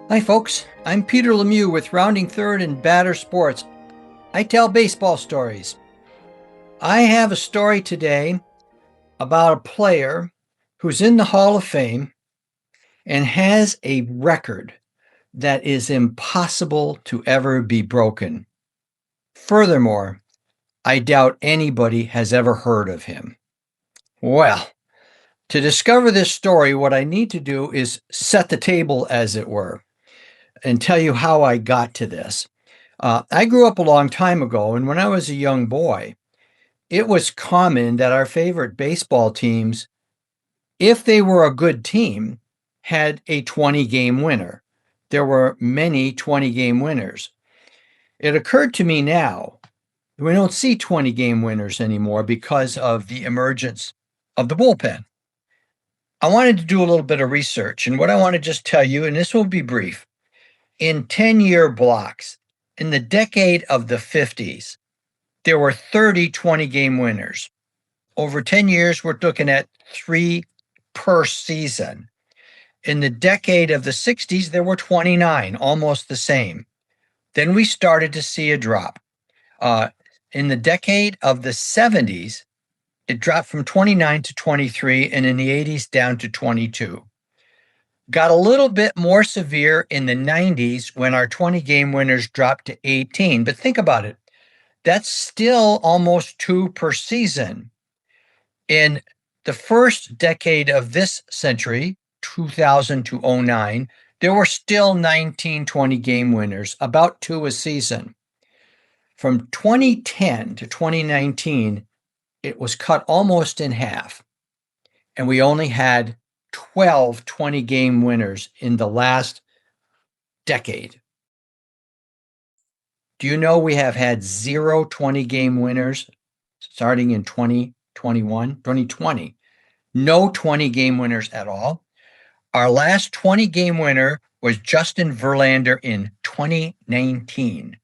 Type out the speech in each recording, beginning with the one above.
Hi, folks. I'm Peter Lemieux with Rounding Third and Batter Sports. I tell baseball stories. I have a story today about a player who's in the Hall of Fame and has a record that is impossible to ever be broken. Furthermore, I doubt anybody has ever heard of him. Well, to discover this story, what I need to do is set the table, as it were, and tell you how I got to this. I grew up a long time ago, and when I was a young boy, it was common that our favorite baseball teams, if they were a good team, had a 20-game winner. There were many 20-game winners. It occurred to me now, we don't see 20-game winners anymore because of the emergence of the bullpen. I wanted to do a little bit of research, and what I want to just tell you, and this will be brief, in 10-year blocks, in the decade of the 50s, there were 30 20-game winners. Over 10 years, we're looking at 3 per season. In the decade of the 60s, there were 29, almost the same. Then we started to see a drop. In the decade of the 70s, it dropped from 29 to 23, and in the 80s down to 22. Got a little bit more severe in the 90s when our 20-game winners dropped to 18. But think about it. That's still almost 2 per season. In the first decade of this century, 2000 to 09, there were still 19 20-game winners, about 2 a season. From 2010 to 2019, it was cut almost in half, and we only had 12 20-game winners in the last decade. Do you know we have had 0 20-game winners starting in 2020? No 20-game winners at all. Our last 20-game winner was Justin Verlander in 2019.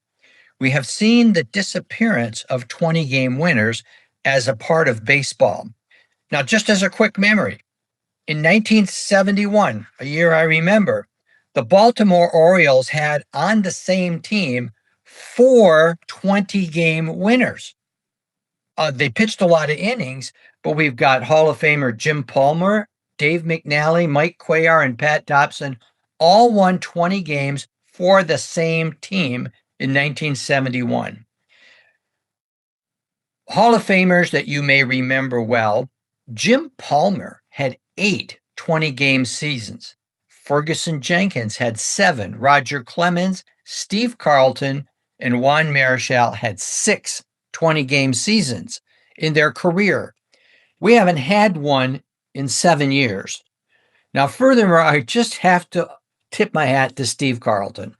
We have seen the disappearance of 20-game winners as a part of baseball. Now, just as a quick memory, in 1971, a year I remember, the Baltimore Orioles had on the same team 4 20-game winners. They pitched a lot of innings, but we've got Hall of Famer Jim Palmer, Dave McNally, Mike Cuellar, and Pat Dobson all won 20 games for the same team in 1971. Hall of Famers that you may remember well, Jim Palmer had 8 20-game seasons. Ferguson Jenkins had 7. Roger Clemens, Steve Carlton, and Juan Marichal had 6 20-game seasons in their career. We haven't had one in 7 years. Now, furthermore, I just have to tip my hat to Steve Carlton.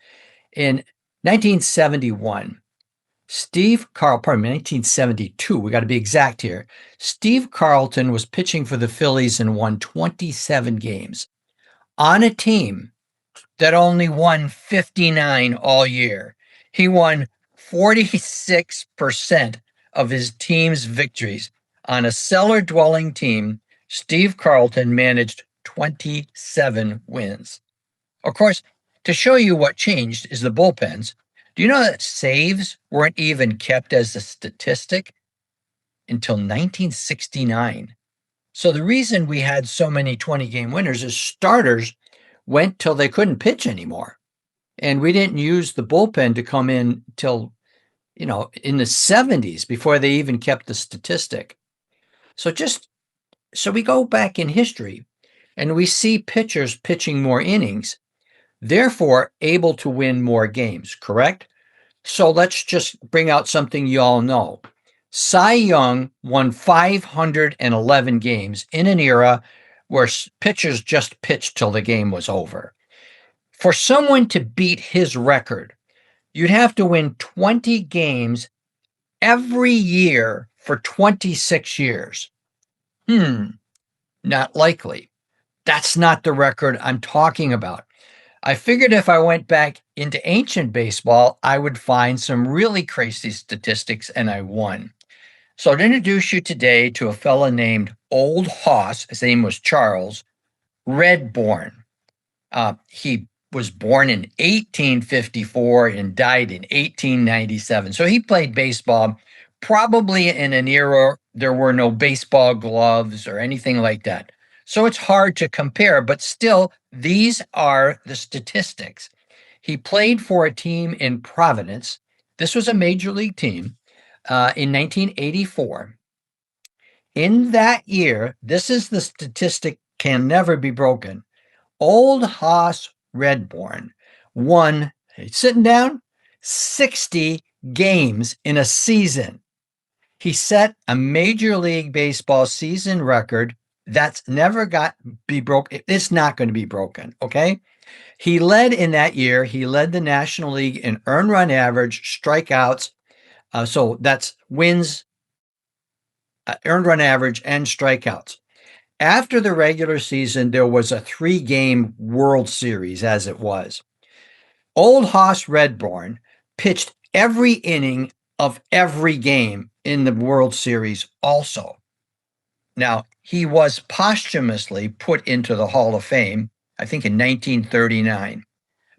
In 1971, 1972, we got to be exact here. Steve Carlton was pitching for the Phillies and won 27 games on a team that only won 59 all year. He won 46% of his team's victories. On a cellar-dwelling team, Steve Carlton managed 27 wins. Of course, to show you what changed is the bullpens. Do you know that saves weren't even kept as a statistic until 1969? So the reason we had so many 20-game winners is starters went till they couldn't pitch anymore. And we didn't use the bullpen to come in till, in the 70s before they even kept the statistic. So we go back in history and we see pitchers pitching more innings, therefore able to win more games, correct? So let's just bring out something you all know. Cy Young won 511 games in an era where pitchers just pitched till the game was over. For someone to beat his record, you'd have to win 20 games every year for 26 years. Not likely. That's not the record I'm talking about. I figured if I went back into ancient baseball, I would find some really crazy statistics, and I won. So I'd introduce you today to a fella named Old Hoss. His name was Charles Radbourn. He was born in 1854 and died in 1897. So he played baseball probably in an era there were no baseball gloves or anything like that. So it's hard to compare, but still, these are the statistics. He played for a team in Providence. This was a major league team in 1984. In that year, this is the statistic can never be broken. Old Hoss Radbourn won, sitting down, 60 games in a season. He set a Major League Baseball season record that's never got be broken. It's not going to be broken, okay? He led in that year. He led the National League in earned run average, strikeouts. So that's wins, earned run average, and strikeouts. After the regular season, there was a 3-game World Series, as it was. Old Hoss Radbourn pitched every inning of every game in the World Series also. Now, he was posthumously put into the Hall of Fame, I think in 1939.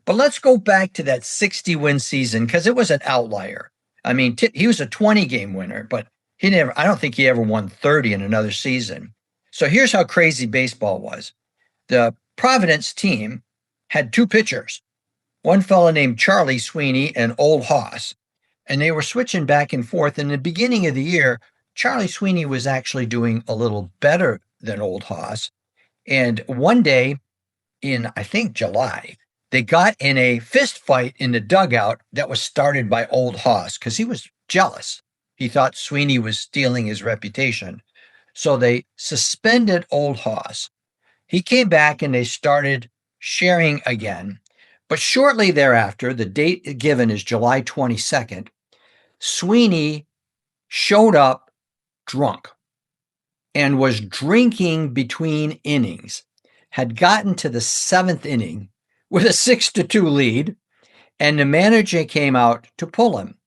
But let's go back to that 60-win season because it was an outlier. I mean, he was a 20-game winner, but I don't think he ever won 30 in another season. So here's how crazy baseball was. The Providence team had 2 pitchers, one fellow named Charlie Sweeney and Old Hoss, and they were switching back and forth. In the beginning of the year, Charlie Sweeney was actually doing a little better than Old Hoss. And one day in, I think, July, they got in a fist fight in the dugout that was started by Old Hoss because he was jealous. He thought Sweeney was stealing his reputation. So they suspended Old Hoss. He came back and they started sharing again. But shortly thereafter, the date given is July 22nd, Sweeney showed up drunk and was drinking between innings, had gotten to the 7th inning with a 6-2 lead, and the manager came out to pull him.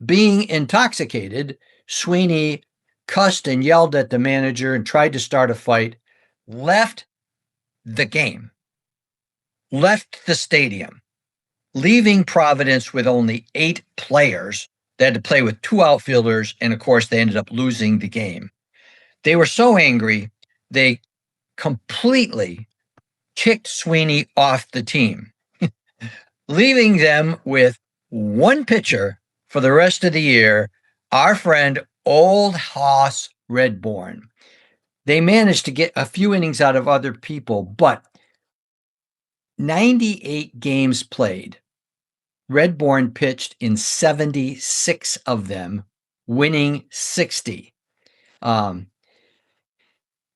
Being intoxicated, Sweeney cussed and yelled at the manager and tried to start a fight, left the game, left the stadium, leaving Providence with only 8 players. They had to play with 2 outfielders, and of course, they ended up losing the game. They were so angry, they completely kicked Sweeney off the team, leaving them with 1 pitcher for the rest of the year, our friend Old Hoss Radbourn. They managed to get a few innings out of other people, but 98 games played. Radbourn pitched in 76 of them, winning 60.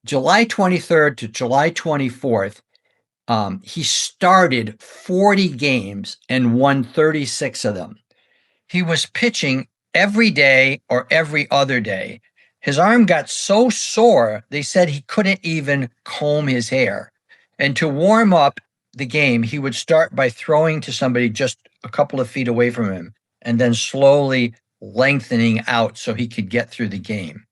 July 23rd to July 24th, he started 40 games and won 36 of them. He was pitching every day or every other day. His arm got so sore, they said he couldn't even comb his hair. And to warm up the game, he would start by throwing to somebody just a couple of feet away from him and then slowly lengthening out so he could get through the game.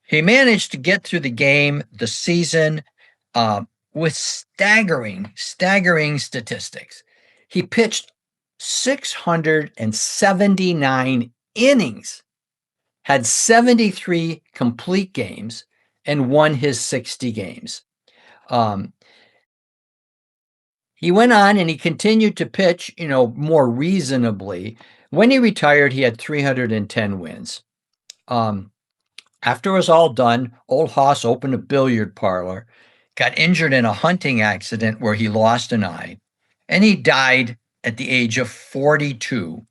He managed to get through the game, the season, with staggering statistics. He pitched 679 innings, had 73 complete games, and won his 60 games. He went on and he continued to pitch, more reasonably. When he retired, he had 310 wins. After it was all done, Old Hoss opened a billiard parlor, got injured in a hunting accident where he lost an eye, and he died at the age of 42.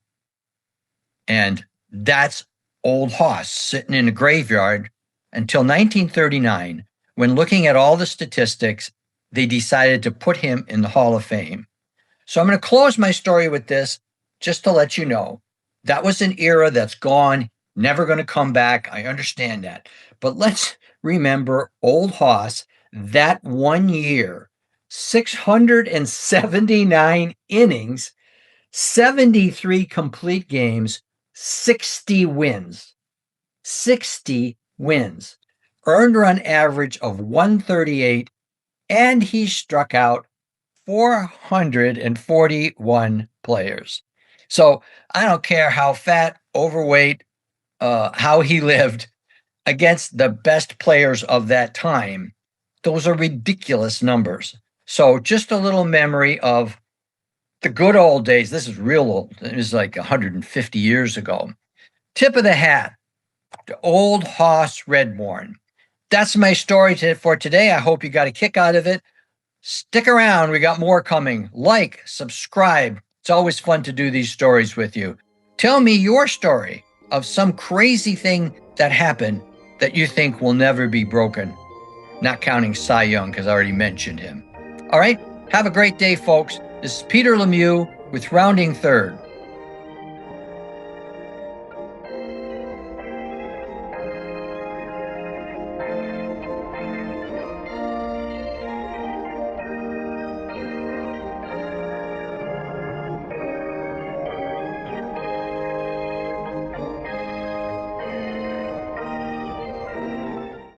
And that's Old Hoss sitting in a graveyard until 1939, when looking at all the statistics, they decided to put him in the Hall of Fame. So I'm going to close my story with this just to let you know that was an era that's gone, never going to come back. I understand that. But let's remember Old Hoss, that 1 year, 679 innings, 73 complete games, 60 wins. 60 wins. Earned run average of 138, and he struck out 441 players. So I don't care how fat, overweight, how he lived against the best players of that time. Those are ridiculous numbers. So just a little memory of the good old days. This is real old. It was like 150 years ago. Tip of the hat to old Hoss Radbourn. That's my story for today. I hope you got a kick out of it. Stick around. We got more coming. Like, subscribe. It's always fun to do these stories with you. Tell me your story of some crazy thing that happened that you think will never be broken. Not counting Cy Young, because I already mentioned him. All right. Have a great day, folks. This is Peter Lemieux with Rounding Third.